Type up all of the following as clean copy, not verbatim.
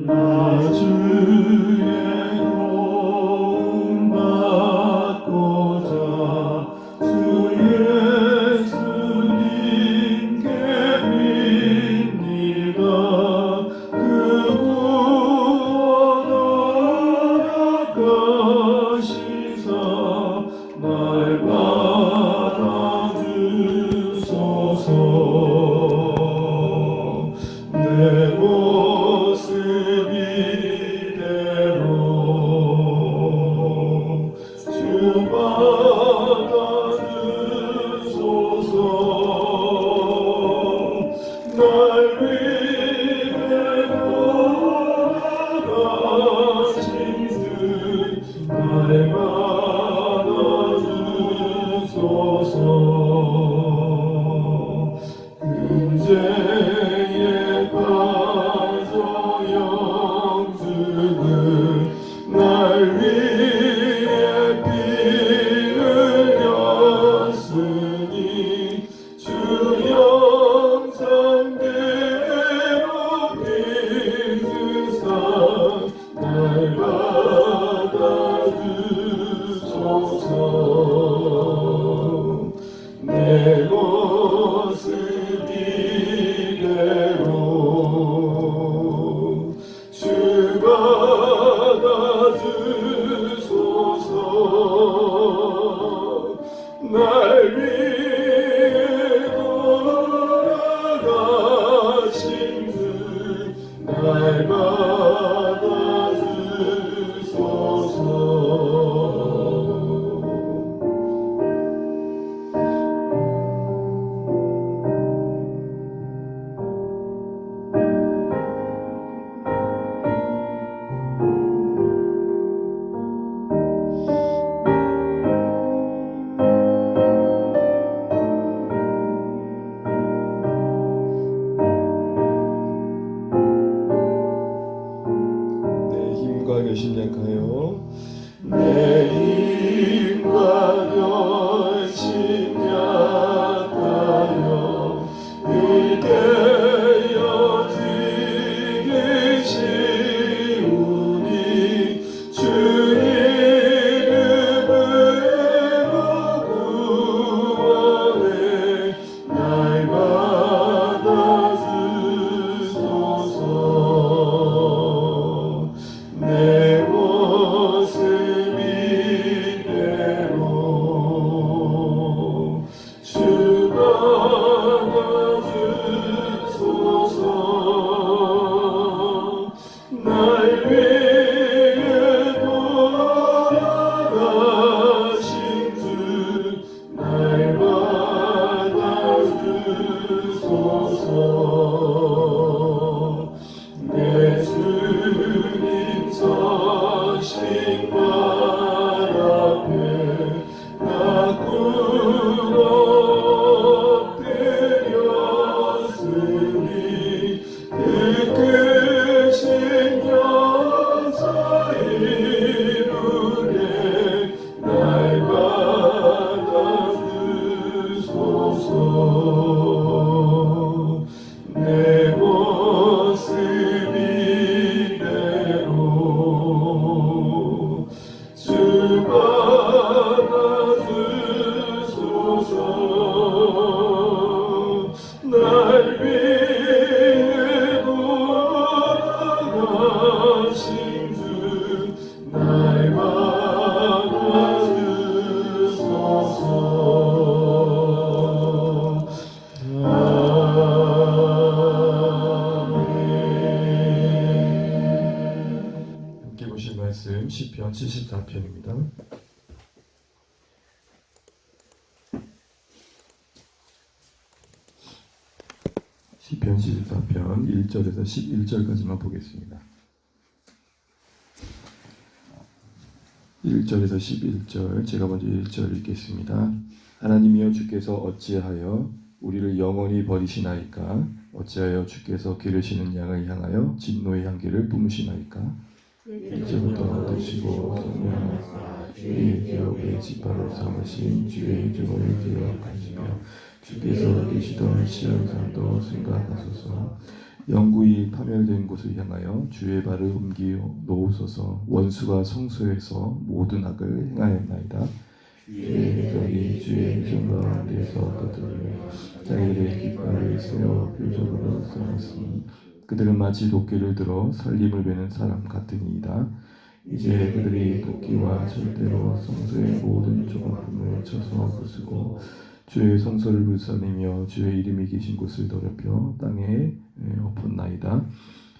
나 주의 도움 받고자 주 예수님께 빕니다. 그 구원 허락하시사 날 받아주소서. 내 모습 이대로 주 받아주소서. 날 위해 돌아가신 주 날 받아주소서. 금제에 빠져 영주는 날 위해 피 흘렸으니 주 형상대로 빚으사 날 받아주소서. 내 모습 이대로 주 받아주소서. 날 위해 돌아가신 주 날 받아주소서. 내 힘과 열심 약하여 내 힘과 열심 약하여 일깨어지기 쉬우니 주 이름으로 구하네 날 받아주소서. 내 모습 이대로 주 받아주소서. 날 위해 돌아가신 주 날 받아주소서. 내 주님 서신 발 앞에 나 꿇어 엎드렸으니 그 크신 역사 이루게 날 받아주소서. 내 모습 이대로 주 받아주소서. 날 위해 돌아가신 주 날 받아주소서. 함께 보실 말씀 시편 74편입니다. 시편 74편 1절에서 11절까지만 보겠습니다. 1절에서 11절 제가 먼저 1절 읽겠습니다. 하나님이여 주께서 어찌하여 우리를 영원히 버리시나이까? 어찌하여 주께서 기르시는 양을 향하여 진노의 향기를 뿜으시나이까? 이제부터 드시고 성령하사 주의 기업의 지파로 삼으신 주의 증언을 기억하시며 주께서 계시던 시온산도 생각하소서. 영구히 파멸된 곳을 향하여 주의 발을 옮기어 놓으소서. 원수가 성소에서 모든 악을 행하였나이다. 주의 백성이 주의 정 가운데서 떠들며 자기들의 깃발을 세워 표적으로 삼았으니 그들은 마치 도끼를 들어 살림을 베는 사람 같으니이다. 이제 그들이 도끼와 절대로 성소의 모든 조각품을 쳐서 부수고 주의 성소를 불사르며 주의 이름이 계신 곳을 더럽혀 땅에 엎었나이다.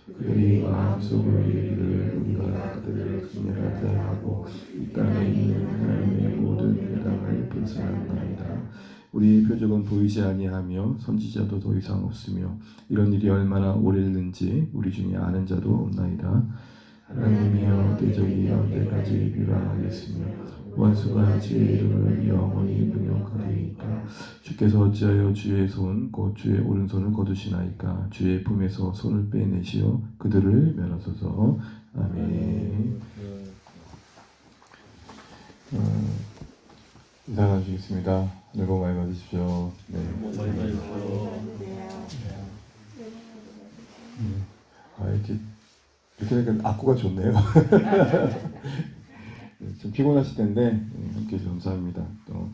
그들이 마음속으로 이르기를 우리가 그들을 분열하자 하고 이 땅에 있는 하나님의 모든 회당을 불살랐나이다. 우리의 표적은 보이지 아니하며 선지자도 더 이상 없으며 이런 일이 얼마나 오래됐는지 우리 중에 아는 자도 없나이다. 하나님이여 대적이 언제까지 비방하겠으며 원수가 주의 이름을 영원히 능욕하리이까. 주께서 어찌하여 주의 손 곧 주의 오른손을 거두시나이까. 주의 품에서 손을 빼내시어 그들을 멸하소서. 아멘. 인사 나누시겠습니다. 하늘 복 많이 받으십시오. 네. 이렇게 되니까 악구가 좋네요. 좀 피곤하실 텐데 함께 해주셔서 감사합니다. 또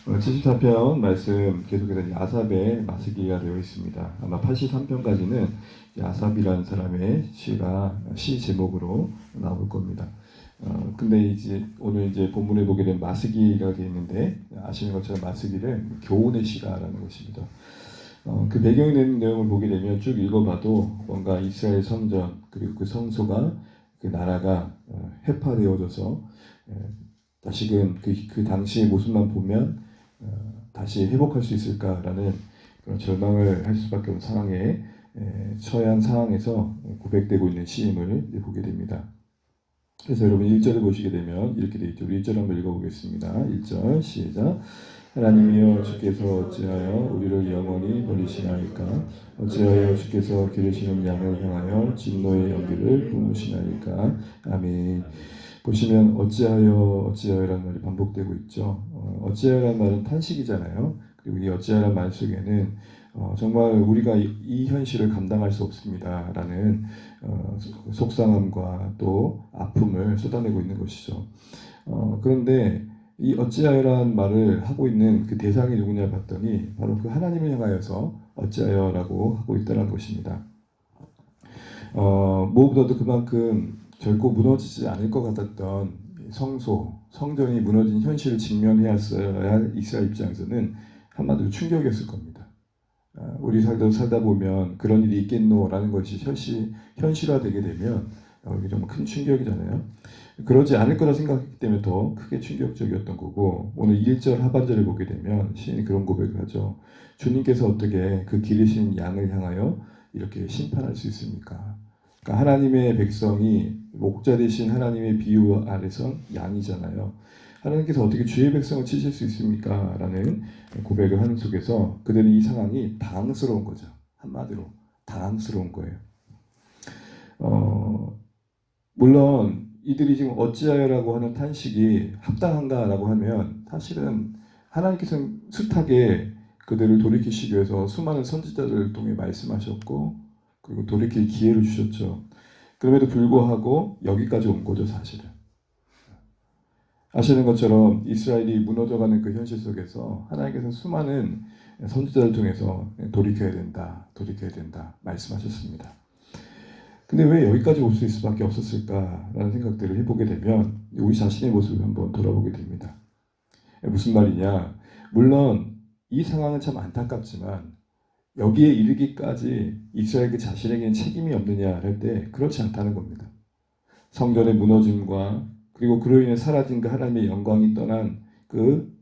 오늘 74편 말씀 계속해서 아삽의 마스기가 되어 있습니다. 아마 83편까지는 아삽이라는 사람의 시 제목으로 나올 겁니다. 근데 이제 오늘 이제 본문에 보게 된 마스기가 되어 있는데 아시는 것처럼 마스기는 교훈의 시가라는 것입니다. 그 배경에 있는 내용을 보게 되면 쭉 읽어봐도 뭔가 이스라엘 성전 그리고 그 성소가 그 나라가 해파되어져서 다시금 그 당시의 모습만 보면 다시 회복할 수 있을까라는 그런 절망을 할 수밖에 없는 상황에 처한 상황에서 고백되고 있는 시임을 보게 됩니다. 그래서 여러분 1절을 보시게 되면 이렇게 되어 있죠. 우리 1절 한번 읽어보겠습니다. 1절 시작. 하나님이여 주께서 어찌하여 우리를 영원히 버리시나이까. 어찌하여 주께서 기르시는 양을 향하여 진노의 연기를 뿜으시나이까. 아멘. 보시면 어찌하여라는 말이 반복되고 있죠. 어찌하여라는 말은 탄식이잖아요. 그리고 이 어찌하여라는 말 속에는 정말 우리가 이 현실을 감당할 수 없습니다라는 속상함과 또 아픔을 쏟아내고 있는 것이죠. 그런데 이 어찌하여라는 말을 하고 있는 그 대상이 누구냐 봤더니 바로 그 하나님을 향하여서 어찌하여라고 하고 있다는 것입니다. 무엇보다도 그만큼 결코 무너지지 않을 것 같았던 성전이 무너진 현실을 직면해야 할 이스라엘 입장에서는 한마디로 충격이었을 겁니다. 우리 살다 보면 그런 일이 있겠노라는 것이 현실화되게 되면 이게 정말 큰 충격이잖아요. 그러지 않을 거라 생각했기 때문에 더 크게 충격적이었던 거고, 오늘 1절 하반절을 보게 되면 시인이 그런 고백을 하죠. 주님께서 어떻게 그 기르신 양을 향하여 이렇게 심판할 수 있습니까? 그러니까 하나님의 백성이 목자 되신 하나님의 비유 아래선 양이잖아요. 하나님께서 어떻게 주의 백성을 치실 수 있습니까? 라는 고백을 하는 속에서 그들은 이 상황이 당황스러운 거죠. 한마디로 당황스러운 거예요. 물론 이들이 지금 어찌하여라고 하는 탄식이 합당한가라고 하면 사실은 하나님께서는 숱하게 그들을 돌이키시기 위해서 수많은 선지자들을 통해 말씀하셨고 그리고 돌이킬 기회를 주셨죠. 그럼에도 불구하고 여기까지 온 거죠, 사실은. 아시는 것처럼 이스라엘이 무너져가는 그 현실 속에서 하나님께서는 수많은 선지자를 통해서 돌이켜야 된다 말씀하셨습니다. 근데 왜 여기까지 올 수 있을 수밖에 없었을까라는 생각들을 해보게 되면 우리 자신의 모습을 한번 돌아보게 됩니다. 무슨 말이냐? 물론 이 상황은 참 안타깝지만 여기에 이르기까지 이스라엘 그 자신에게는 책임이 없느냐 할 때 그렇지 않다는 겁니다. 성전의 무너짐과 그리고 그로 인해 사라진 그 하나님의 영광이 떠난 그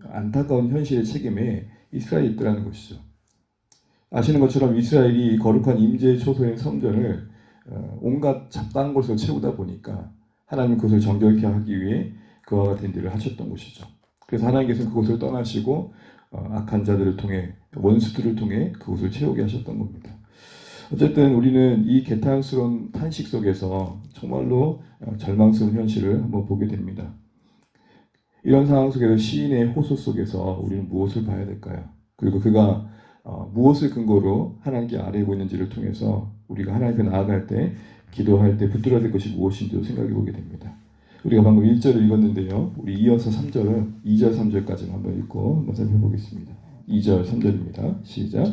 안타까운 현실의 책임에 이스라엘이 있더라는 것이죠. 아시는 것처럼 이스라엘이 거룩한 임재의 초소인 성전을 온갖 잡다한 것으로 채우다 보니까 하나님은 그것을 정결케 하기 위해 그와 같은 일을 하셨던 것이죠. 그래서 하나님께서는 그것을 떠나시고 악한 자들을 통해 원수들을 통해 그것을 채우게 하셨던 겁니다. 어쨌든 우리는 이 개탄스러운 탄식 속에서 정말로 절망스러운 현실을 한번 보게 됩니다. 이런 상황 속에서 시인의 호소 속에서 우리는 무엇을 봐야 될까요? 그리고 그가 무엇을 근거로 하나님께 아뢰고 있는지를 통해서 우리가 하나님께 나아갈 때 기도할 때 붙들어야 될 것이 무엇인지도 생각해 보게 됩니다. 우리가 방금 1절을 읽었는데요. 우리 이어서 3절은 2절 3절까지 한번 읽고 한번 살펴보겠습니다. 2절 3절입니다. 시작.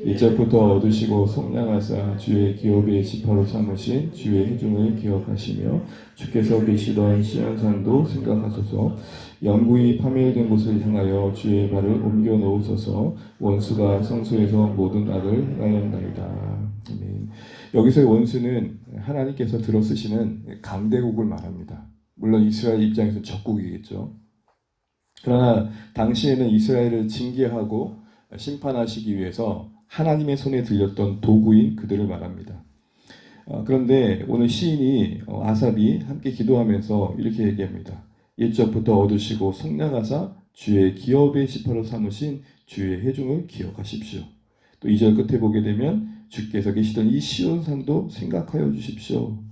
1절부터 얻으시고 속량하사 주의 기업의 지파로 삼으신 주의 회중을 기억하시며 주께서 계시던 시온산도 생각하소서. 영구히 파멸된 곳을 향하여 주의 발을 옮겨 놓으소서. 원수가 성소에서 모든 악을 행하였나이다. 아멘. 여기서의 원수는 하나님께서 들어쓰시는 강대국을 말합니다. 물론 이스라엘 입장에서 적국이겠죠. 그러나 당시에는 이스라엘을 징계하고 심판하시기 위해서 하나님의 손에 들렸던 도구인 그들을 말합니다. 그런데 오늘 시인이 아삽이 함께 기도하면서 이렇게 얘기합니다. 1절부터 얻으시고 속량하사 주의 기업의 지파로 삼으신 주의 회중을 기억하십시오. 또 2절 끝에 보게 되면 주께서 계시던 이 시온산도 생각하여 주십시오.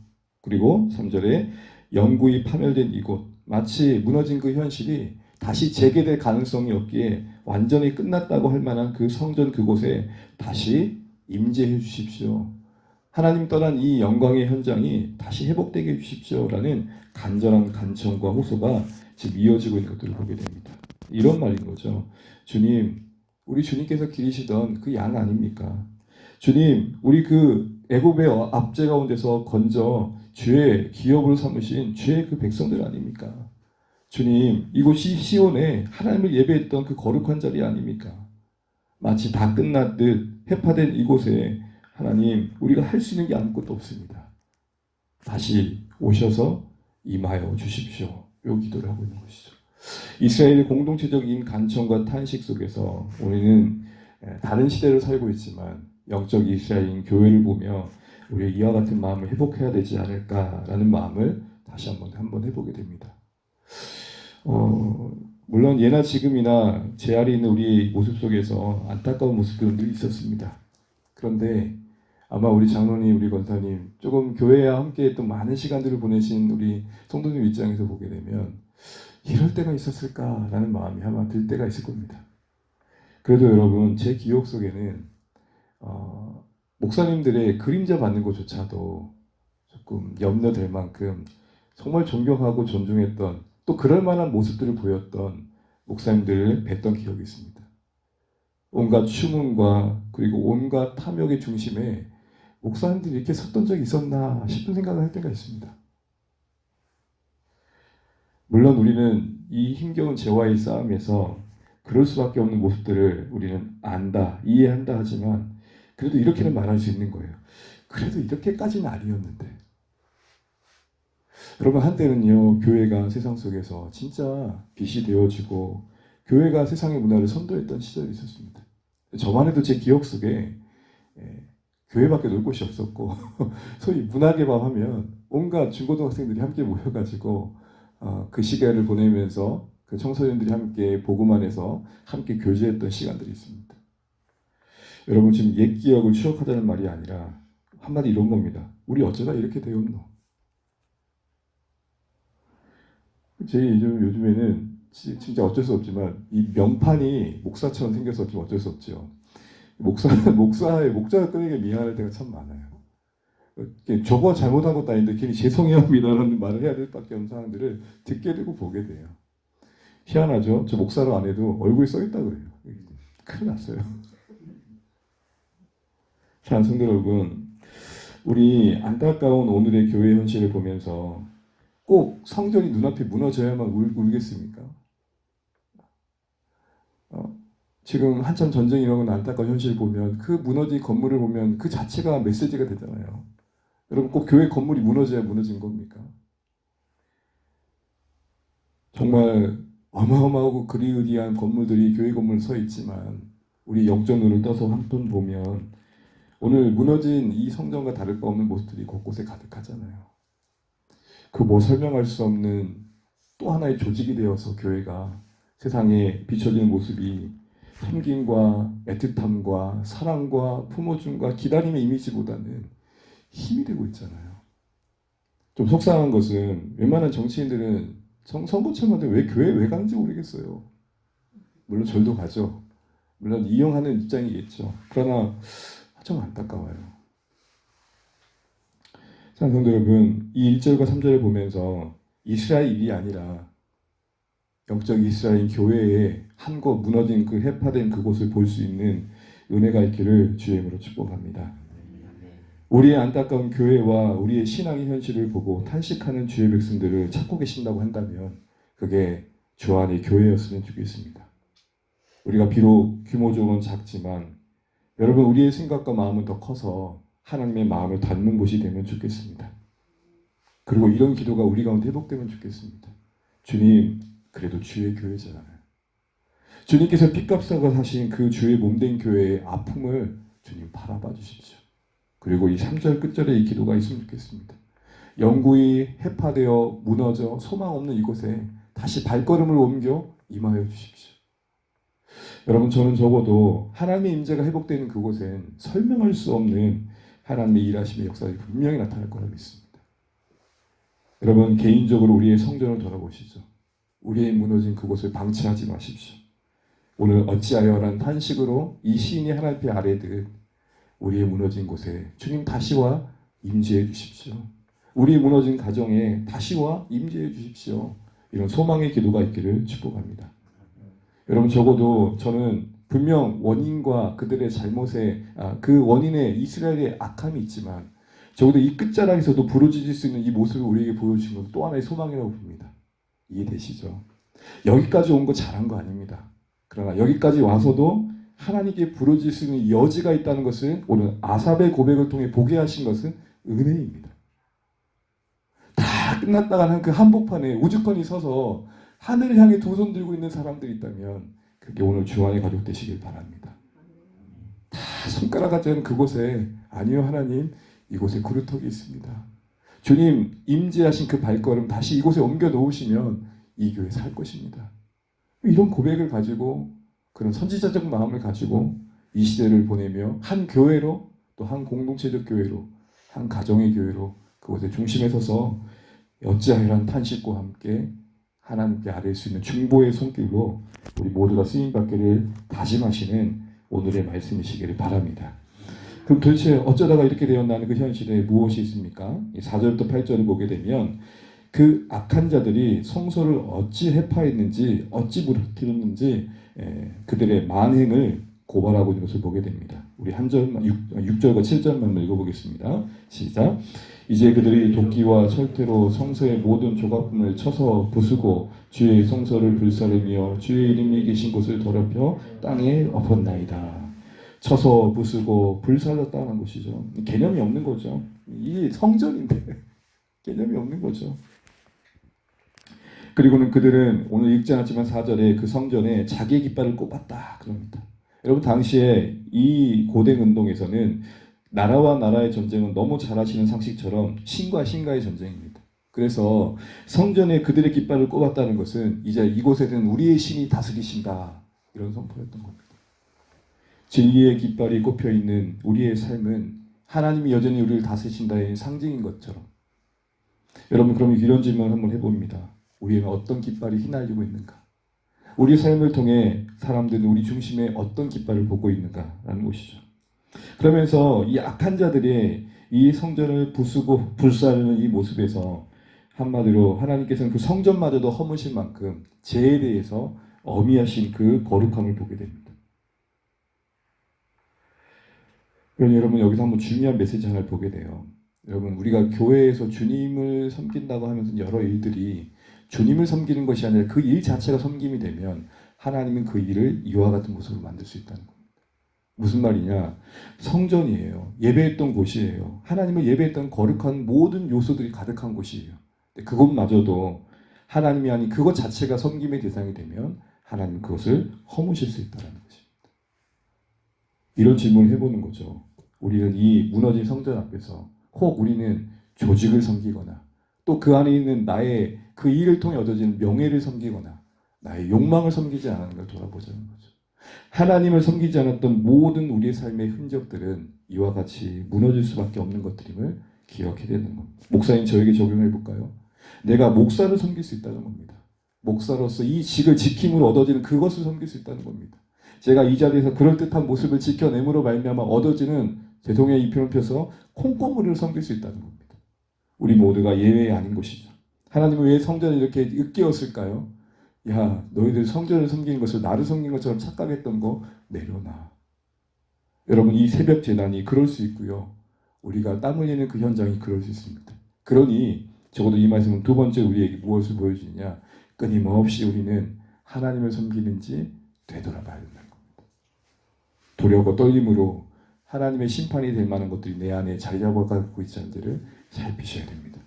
그리고 3절에 영구히 파멸된 이곳, 마치 무너진 그 현실이 다시 재개될 가능성이 없기에 완전히 끝났다고 할 만한 그 성전 그곳에 다시 임재해 주십시오. 하나님 떠난 이 영광의 현장이 다시 회복되게 해주십시오라는 간절한 간청과 호소가 지금 이어지고 있는 것들을 보게 됩니다. 이런 말인 거죠. 주님, 우리 주님께서 기르시던 그 양 아닙니까? 주님, 우리 그 애굽의 압제 가운데서 건져 주의 기업으로 삼으신 주의 그 백성들 아닙니까? 주님, 이곳이 시온에 하나님을 예배했던 그 거룩한 자리 아닙니까? 마치 다 끝났듯 회파된 이곳에 하나님, 우리가 할 수 있는 게 아무것도 없습니다. 다시 오셔서 임하여 주십시오. 요 기도를 하고 있는 것이죠. 이스라엘의 공동체적인 간청과 탄식 속에서 우리는 다른 시대를 살고 있지만 영적 이스라엘인 교회를 보며 우리가 이와 같은 마음을 회복해야 되지 않을까라는 마음을 다시 한번 해보게 됩니다. 물론 예나 지금이나 제 아래 있는 우리 모습 속에서 안타까운 모습들은 늘 있었습니다. 그런데 아마 우리 장로님, 우리 권사님, 조금 교회와 함께 또 많은 시간들을 보내신 우리 성도님 입장에서 보게 되면 이럴 때가 있었을까라는 마음이 아마 들 때가 있을 겁니다. 그래도 여러분, 제 기억 속에는 목사님들의 그림자 받는 것조차도 조금 염려될 만큼 정말 존경하고 존중했던 또 그럴 만한 모습들을 보였던 목사님들을 뵀던 기억이 있습니다. 온갖 추문과 그리고 온갖 탐욕의 중심에 목사님들이 이렇게 섰던 적이 있었나 싶은 생각을 할 때가 있습니다. 물론 우리는 이 힘겨운 죄와의 싸움에서 그럴 수밖에 없는 모습들을 우리는 안다, 이해한다 하지만 그래도 이렇게는 말할 수 있는 거예요. 그래도 이렇게까지는 아니었는데. 여러분, 한때는요, 교회가 세상 속에서 진짜 빛이 되어지고 교회가 세상의 문화를 선도했던 시절이 있었습니다. 저만 해도 제 기억 속에 교회밖에 놀 곳이 없었고 소위 문학의 밤 하면 온갖 중고등학생들이 함께 모여가지고 그 시간을 보내면서 그 청소년들이 함께 복음 안에서 함께 교제했던 시간들이 있습니다. 여러분, 지금 옛 기억을 추억하자는 말이 아니라 한마디 이런 겁니다. 우리 어쩌다 이렇게 되었노? 제 요즘에는 진짜 어쩔 수 없지만 이 명판이 목사처럼 생겨서 좀 어쩔 수 없죠. 목자가 끄는 미안할 때가 참 많아요. 저거 잘못한 것도 아닌데 괜히 죄송해합니다라는 말을 해야 될 수밖에 없는 상황들을 듣게 되고 보게 돼요. 희한하죠? 저 목사로 안 해도 얼굴이 써있다 그래요. 큰일 났어요. 자, 성도 여러분, 우리 안타까운 오늘의 교회 현실을 보면서 꼭 성전이 눈앞에 무너져야만 울겠습니까? 지금 한참 전쟁이 일어나는 안타까운 현실을 보면 그 무너진 건물을 보면 그 자체가 메시지가 되잖아요. 여러분, 꼭 교회 건물이 무너져야 무너진 겁니까? 정말 어마어마하고 그리으리한 건물들이 교회 건물에 서 있지만 우리 영적 눈을 떠서 한번 보면 오늘 무너진 이 성전과 다를 바 없는 모습들이 곳곳에 가득하잖아요. 그 뭐 설명할 수 없는 또 하나의 조직이 되어서 교회가 세상에 비춰지는 모습이 섬김과 애틋함과 사랑과 품어줌과 기다림의 이미지보다는 힘이 되고 있잖아요. 좀 속상한 것은 웬만한 정치인들은 선거철마다 왜 교회에 왜 가는지 모르겠어요. 물론 절도 가죠. 물론 이용하는 입장이겠죠. 그러나 좀 안타까워요. 성도 여러분, 이 1절과 3절을 보면서 이스라엘이 아니라 영적 이스라엘 교회의 한 곳 무너진 그 해파된 그곳을 볼 수 있는 은혜가 있기를 주의 이름으로 축복합니다. 우리의 안타까운 교회와 우리의 신앙의 현실을 보고 탄식하는 주의 백성들을 찾고 계신다고 한다면 그게 주 안의 교회였으면 좋겠습니다. 우리가 비록 규모적으로는 작지만 여러분 우리의 생각과 마음은 더 커서 하나님의 마음을 닫는 곳이 되면 좋겠습니다. 그리고 이런 기도가 우리 가운데 회복되면 좋겠습니다. 주님, 그래도 주의 교회잖아요. 주님께서 핏값사가 하신 그 주의 몸된 교회의 아픔을 주님 바라봐 주십시오. 그리고 이 3절 끝절에 이 기도가 있으면 좋겠습니다. 영구히 해파되어 무너져 소망 없는 이곳에 다시 발걸음을 옮겨 임하여 주십시오. 여러분, 저는 적어도 하나님의 임재가 회복되는 그곳엔 설명할 수 없는 하나님의 일하심의 역사가 분명히 나타날 거라 믿습니다. 여러분, 개인적으로 우리의 성전을 돌아보시죠. 우리의 무너진 그곳을 방치하지 마십시오. 오늘 어찌하여라는 탄식으로 이 시인이 하나님 앞에 아뢰듯 우리의 무너진 곳에 주님 다시와 임재해 주십시오. 우리의 무너진 가정에 다시와 임재해 주십시오. 이런 소망의 기도가 있기를 축복합니다. 여러분, 적어도 저는 분명 원인과 그들의 잘못에 그 원인에 이스라엘의 악함이 있지만 적어도 이 끝자락에서도 부르짖을 수 있는 이 모습을 우리에게 보여주신 것도 또 하나의 소망이라고 봅니다. 이해되시죠? 여기까지 온 거 잘한 거 아닙니다. 그러나 여기까지 와서도 하나님께 부르짖을 수 있는 여지가 있다는 것을 오늘 아삽의 고백을 통해 보게 하신 것은 은혜입니다. 다 끝났다가는 그 한복판에 우주권이 서서 하늘을 향해 두 손 들고 있는 사람들이 있다면 그게 오늘 주안의 가족 되시길 바랍니다. 다 손가락 같지 않은 그곳에 아니요 하나님 이곳에 그루터기 있습니다. 주님 임재하신 그 발걸음 다시 이곳에 옮겨 놓으시면 이 교회 살 것입니다. 이런 고백을 가지고 그런 선지자적 마음을 가지고 이 시대를 보내며 한 교회로 또 한 공동체적 교회로 한 가정의 교회로 그곳의 중심에 서서 어찌하여란 탄식과 함께 하나님께 아뢰 수 있는 중보의 손길로 우리 모두가 쓰임받기를 다짐하시는 오늘의 말씀이시기를 바랍니다. 그럼 도대체 어쩌다가 이렇게 되었나는 그 현실에 무엇이 있습니까? 4절부터 8절을 보게 되면 그 악한 자들이 성소를 어찌 해파했는지 어찌 무너뜨렸는지 그들의 만행을 고발하고 있는 것을 보게 됩니다. 우리 6절과 7절만 읽어보겠습니다. 시작. 이제 그들이 도끼와 철퇴로 성소의 모든 조각품을 쳐서 부수고 주의 성소를 불사르며 주의 이름이 계신 곳을 더럽혀 땅에 엎었나이다. 쳐서 부수고 불살랐다는 것이죠. 개념이 없는 거죠. 이게 성전인데 개념이 없는 거죠. 그리고는 그들은 오늘 읽지 않았지만 4절에 그 성전에 자기의 깃발을 꼽았다 그럽니다. 여러분, 당시에 이 고대 운동에서는 나라와 나라의 전쟁은 너무 잘 아시는 상식처럼 신과 신과의 전쟁입니다. 그래서 성전에 그들의 깃발을 꼽았다는 것은 이제 이곳에는 우리의 신이 다스리신다 이런 선포였던 겁니다. 진리의 깃발이 꼽혀 있는 우리의 삶은 하나님이 여전히 우리를 다스리신다의 상징인 것처럼 여러분, 그럼 이런 질문을 한번 해봅니다. 우리는 어떤 깃발이 휘날리고 있는가? 우리 삶을 통해 사람들은 우리 중심에 어떤 깃발을 보고 있는가라는 것이죠. 그러면서 이 악한 자들의 이 성전을 부수고 불사르는 이 모습에서 한마디로 하나님께서는 그 성전마저도 허무실 만큼 죄에 대해서 어미하신 그 거룩함을 보게 됩니다. 그러니 여러분, 여기서 한번 중요한 메시지 하나를 보게 돼요. 여러분, 우리가 교회에서 주님을 섬긴다고 하면서 여러 일들이 주님을 섬기는 것이 아니라 그 일 자체가 섬김이 되면 하나님은 그 일을 이와 같은 모습으로 만들 수 있다는 겁니다. 무슨 말이냐? 성전이에요. 예배했던 곳이에요. 하나님을 예배했던 거룩한 모든 요소들이 가득한 곳이에요. 그것마저도 하나님이 아닌 그것 자체가 섬김의 대상이 되면 하나님은 그것을 허무실 수 있다는 것입니다. 이런 질문을 해보는 거죠. 우리는 이 무너진 성전 앞에서 혹 우리는 조직을 섬기거나 또 그 안에 있는 나의 그 일을 통해 얻어지는 명예를 섬기거나 나의 욕망을 섬기지 않은 걸 돌아보자는 거죠. 하나님을 섬기지 않았던 모든 우리의 삶의 흔적들은 이와 같이 무너질 수밖에 없는 것들임을 기억해야 되는 겁니다. 목사님, 저에게 적용해 볼까요? 내가 목사를 섬길 수 있다는 겁니다. 목사로서 이 직을 지킴으로 얻어지는 그것을 섬길 수 있다는 겁니다. 제가 이 자리에서 그럴듯한 모습을 지켜냄으로 말미암아 얻어지는 죄송해요 이 표현 펴서 콩고물을 섬길 수 있다는 겁니다. 우리 모두가 예외가 아닌 것이죠. 하나님은 왜 성전을 이렇게 으깨었을까요? 야, 너희들 성전을 섬기는 것을 나를 섬긴 것처럼 착각했던 거 내려놔. 여러분, 이 새벽 재단이 그럴 수 있고요. 우리가 땀 흘리는 그 현장이 그럴 수 있습니다. 그러니 적어도 이 말씀은 두 번째 우리에게 무엇을 보여주느냐? 끊임없이 우리는 하나님을 섬기는지 되돌아봐야 된다는 겁니다. 두려움과 떨림으로 하나님의 심판이 될 만한 것들이 내 안에 자리 잡아가고 있지 않은지를 살피셔야 됩니다.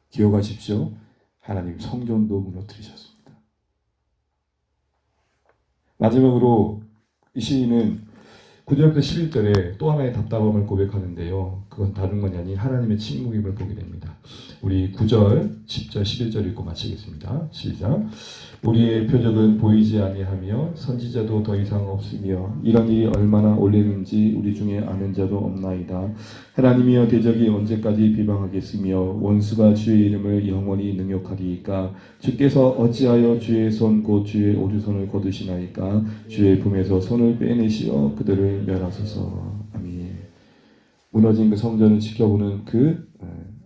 기억하십시오. 하나님 성전도 무너뜨리셨습니다. 마지막으로 이 시인은 9절부터 11절에 또 하나의 답답함을 고백하는데요. 그건 다른 것이 아닌 하나님의 침묵임을 보게 됩니다. 우리 9절, 10절, 11절 읽고 마치겠습니다. 시작. 우리의 표적은 보이지 아니하며 선지자도 더 이상 없으며 이런 일이 얼마나 오래는지 우리 중에 아는 자도 없나이다. 하나님이여 대적이 언제까지 비방하겠으며 원수가 주의 이름을 영원히 능욕하리이까. 주께서 어찌하여 주의 손 곧 주의 오른손을 거두시나이까. 주의 품에서 손을 빼내시어 그들을 멸하소서. 아멘. 무너진 그 성전을 지켜보는 그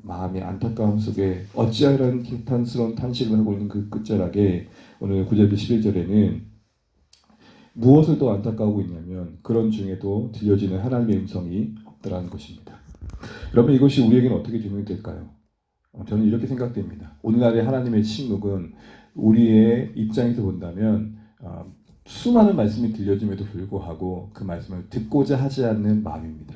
마음의 안타까움 속에 어찌하여라는 개탄스러운 탄식을 하고 있는 그 끝자락에 오늘 9절부터 11절에는 무엇을 더 안타까워하고 있냐면 그런 중에도 들려지는 하나님의 음성이 없더라는 것입니다. 여러분 이것이 우리에게는 어떻게 적용이 될까요? 저는 이렇게 생각됩니다. 오늘날의 하나님의 침묵은 우리의 입장에서 본다면 수많은 말씀이 들려짐에도 불구하고 그 말씀을 듣고자 하지 않는 마음입니다.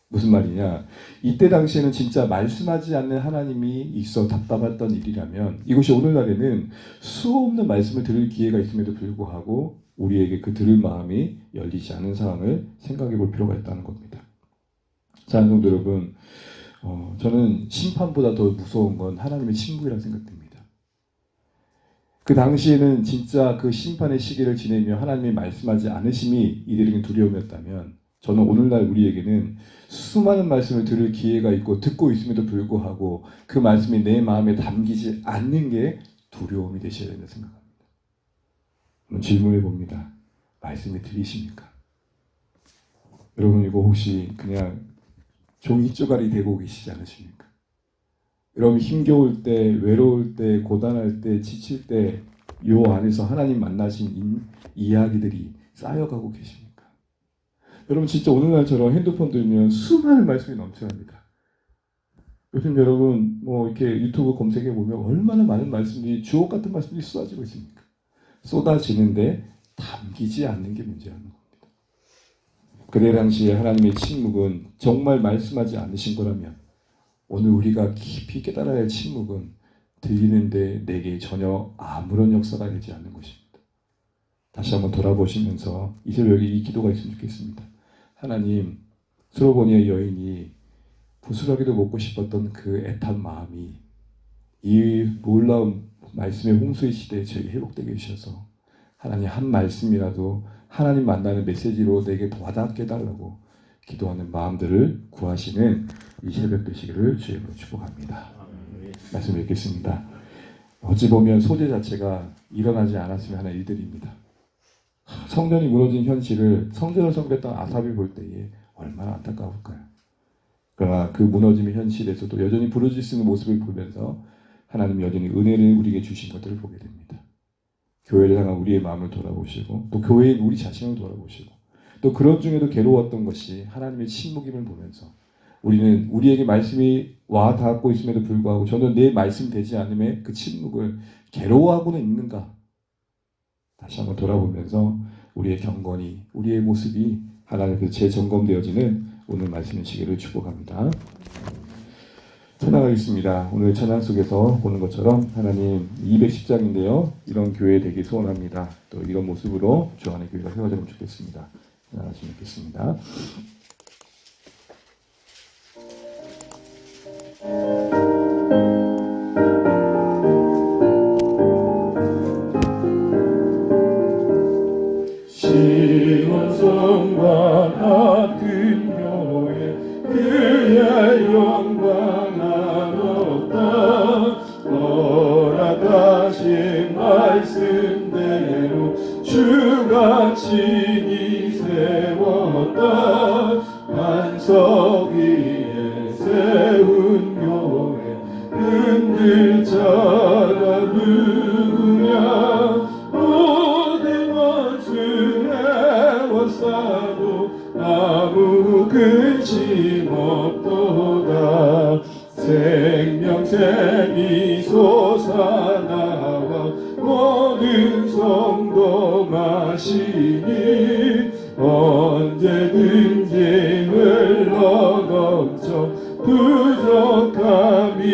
무슨 말이냐? 이때 당시에는 진짜 말씀하지 않는 하나님이 있어 답답했던 일이라면 이것이 오늘날에는 수없는 말씀을 들을 기회가 있음에도 불구하고 우리에게 그 들을 마음이 열리지 않은 상황을 생각해 볼 필요가 있다는 겁니다. 자, 성도 여러분, 저는 심판보다 더 무서운 건 하나님의 침묵이라고 생각됩니다. 그 당시에는 진짜 그 심판의 시기를 지내며 하나님이 말씀하지 않으심이 이들에게 두려움이었다면 저는 오늘날 우리에게는 수많은 말씀을 들을 기회가 있고 듣고 있음에도 불구하고 그 말씀이 내 마음에 담기지 않는 게 두려움이 되셔야 된다고 생각합니다. 한번 질문해 봅니다. 말씀이 들리십니까? 여러분 이거 혹시 그냥 종이 쪼가리 되고 계시지 않으십니까? 여러분 힘겨울 때, 외로울 때, 고단할 때, 지칠 때 요 안에서 하나님 만나신 이야기들이 쌓여가고 계십니까? 여러분 진짜 오늘날처럼 핸드폰 들면 수많은 말씀이 넘쳐납니다. 요즘 여러분 뭐 이렇게 유튜브 검색해 보면 얼마나 많은 말씀들이 주옥 같은 말씀들이 쏟아지고 있습니까? 쏟아지는데 담기지 않는 게 문제라는 겁니다. 그때 당시에 하나님의 침묵은 정말 말씀하지 않으신 거라면 오늘 우리가 깊이 깨달아야 할 침묵은 들리는데 내게 전혀 아무런 역사가 되지 않는 것입니다. 다시 한번 돌아보시면서 이 새벽에 이 기도가 있으면 좋겠습니다. 하나님, 스로보니의 여인이 부스러기도 먹고 싶었던 그 애탄 마음이 이 놀라운 말씀의 홍수의 시대에 저에게 회복되게 해주셔서 하나님 한 말씀이라도 하나님 만나는 메시지로 내게 더 와닿게 해달라고 기도하는 마음들을 구하시는 이 새벽 되시기를 주의 이름으로 축복합니다. 말씀 읽겠습니다. 어찌 보면 소재 자체가 일어나지 않았으면 하는 일들입니다. 성전이 무너진 현실을 성전을 섬겼던 아삽이 볼 때에 얼마나 안타까울까요? 그러나 그 무너짐의 현실에서도 여전히 부르짖는 모습을 보면서 하나님 여전히 은혜를 우리에게 주신 것들을 보게 됩니다. 교회를 향한 우리의 마음을 돌아보시고 또 교회인 우리 자신을 돌아보시고 또 그런 중에도 괴로웠던 것이 하나님의 침묵임을 보면서 우리는 우리에게 말씀이 와 닿고 있음에도 불구하고 저는 내 말씀 되지 않음에 그 침묵을 괴로워하고는 있는가? 다시 한번 돌아보면서 우리의 경건이 우리의 모습이 하나님께서 재점검되어지는 오늘 말씀의 시기를 축복합니다. 찬양하겠습니다. 오늘 찬양 속에서 보는 것처럼 하나님 210장인데요. 이런 교회 되기 소원합니다. 또 이런 모습으로 주 안의 교회가 세워지면 좋겠습니다. 찬양하시면 좋겠습니다. 시온성과 같은 교회 그의 영광 나눴다. 허락하신 말씀대로 주가 친히 생명샘이 솟아나와 모든 성도 마시니 언제든지 흘러넘쳐 부족함이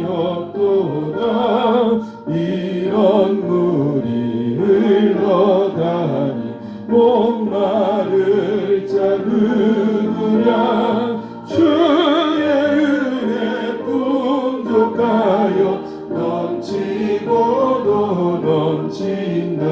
없도다. 이런 물이 흘러가니 목마를 자 누구랴. 주의 은혜 풍족하여 넘치고도 넘친다.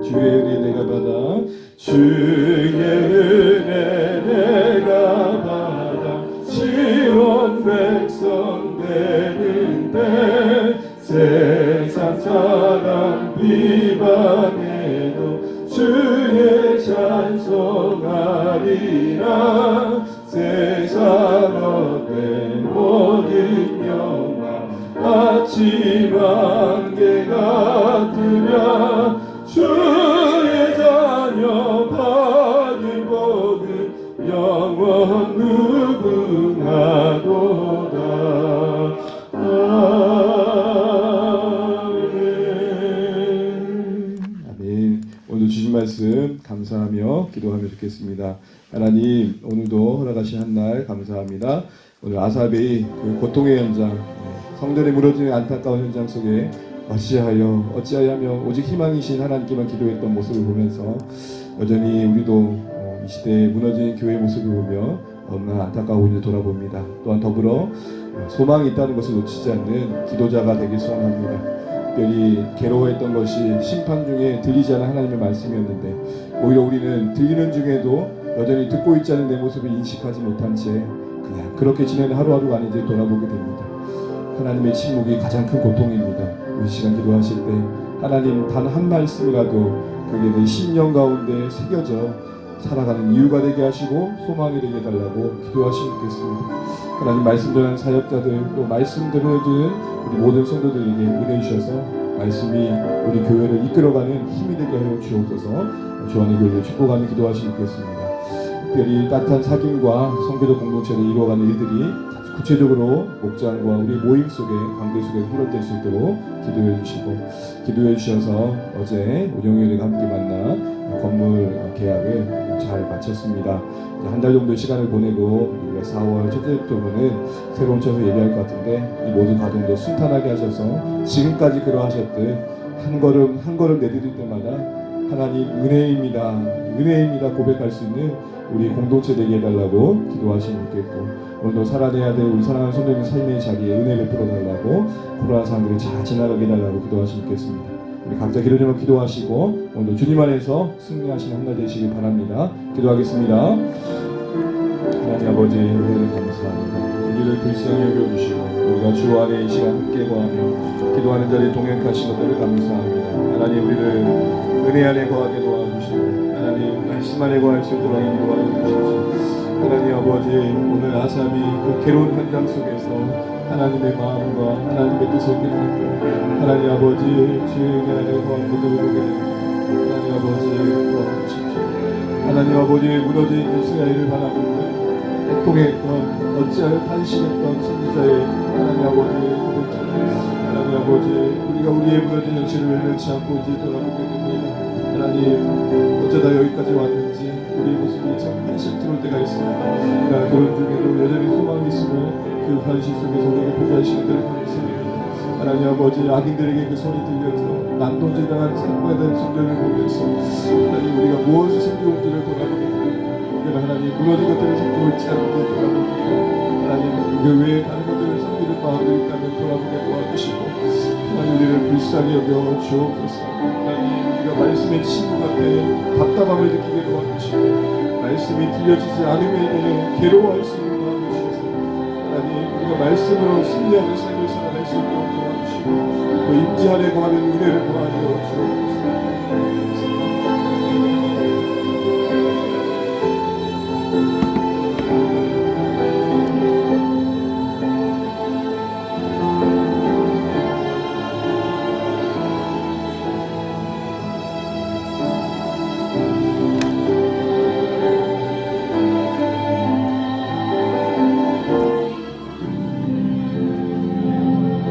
주의 은혜 내가 받아, 주의 은혜 내가 받아 지원 백성 되는데 세상 사람 비방해도 주의 찬송하리라. 세상 어때 모든 영광 아침 안개 같으랴. 주의 자녀 받을 복은 영원 무궁하도다. 아멘. 아멘. 오늘도 주신 말씀 감사하며 기도하며 듣겠습니다. 하나님, 오늘도 허락하신 한 날 감사합니다. 오늘 아삽의 그 고통의 현장, 성전에 무너지는 안타까운 현장 속에 어찌하여 오직 희망이신 하나님께만 기도했던 모습을 보면서 여전히 우리도 이 시대에 무너진 교회의 모습을 보며 너무나 안타까워 이제 돌아봅니다. 또한 더불어 소망이 있다는 것을 놓치지 않는 기도자가 되길 소원합니다. 특별히 괴로워했던 것이 심판 중에 들리지 않은 하나님의 말씀이었는데 오히려 우리는 들리는 중에도 여전히 듣고 있지 않은 내 모습을 인식하지 못한 채 그냥 그렇게 지내는 하루하루가 아닌지 돌아보게 됩니다. 하나님의 침묵이 가장 큰 고통입니다. 이 시간 기도하실 때 하나님 단 한 말씀이라도 그게 내 심령 가운데 새겨져 살아가는 이유가 되게 하시고 소망이 되게 해달라고 기도하시면 좋겠습니다. 하나님 말씀 전하는 사역자들 또 말씀 들어주는 우리 모든 성도들에게 은혜 주셔서 말씀이 우리 교회를 이끌어가는 힘이 되게 하여 주옵소서. 주안의 교회를 축복하며 기도하시면 좋겠습니다. 특별히 따뜻한 사귐과 성교도 공동체를 이루어가는 일들이 구체적으로 목장과 우리 모임 속에 관계 속에 흘러될 수 있도록 기도해 주셔서 어제 우정이가 함께 만나 건물 계약을 잘 마쳤습니다. 한 달 정도 시간을 보내고 우리가 4월 첫째 주부는 새로운 처에서 얘기할 것 같은데 이 모든 과정도 순탄하게 하셔서 지금까지 그러하셨듯 한 걸음 한 걸음 내디딜 때마다 하나님 은혜입니다 고백할 수 있는 우리 공동체 되게 해달라고 기도하시면 좋겠고 오늘도 살아내야 될 우리 사랑하는 성도님 삶의 자리에 은혜 베풀어 달라고 코로나 상황들을 잘 지나가게 해달라고 기도하시면 좋겠습니다. 우리 각자 기도 좀 기도하시고 오늘도 주님 안에서 승리하시는 한 날 되시길 바랍니다. 기도하겠습니다. 하나님 아버지 은혜를 감사합니다. 우리를 불쌍히 여겨주시고 우리가 주 안에 이 시간 함께 거하며 기도하는 자리에 동행하신 것들을 감사합니다. 하나님 우리를 은혜 안에 거하게 도와주시고 하나님 말씀 안에 거할 수 있도록 인도하여 주십시오. 하나님 아버지 오늘 아삽이 그 괴로운 현장 속에서 하나님의 마음과 하나님의 뜻을 깨닫고 하나님 아버지 주의 안에 거한 것들을 보게 됩니다. 하나님 아버지 도와주십시오. 하나님 아버지 무너진 이스라엘을 바라보고 애통했던 어찌하여 탄식했던 선지자의 하나님 아버지 하나님 아버지 우리가 우리의 무너진 현실을 잃지 않고 이제 돌아보게 됩니다. 하나님 어쩌다 여기까지 왔는지 우리의 모습이 참 한심스러울 때가 있습니다. 그런 중에도 여전히 소망이 있음을 그 현실 속에서 우리에게 포기하시는 데를 감사합니다. 하나님 아버지 악인들에게 그 소리 들려서 난도질당한 사람에 대한 성전을 보면서 하나님 우리가 무엇을 섬겨온지를 돌아보게 됩니다. 우리가 하나님 무너진 것들을 섬겨올지 않고 돌아보게 하나님 그 외에 다른 것들을 섬기는 마음이 있다면 돌아보게 도와주시고 하나님 우리를 불쌍히 여겨 주옵소서. 하나님 우리가 말씀의 친구 같아 답답함을 느끼게 도와주시고 말씀이 들려지지 않음에 대해 괴로워할 수 있는 마음을 주셔서 하나님 우리가 말씀으로 승리하는 삶을 살아갈 수 있도록 도와주시고 그 임재 안에 거하는 은혜를 도와주옵소서.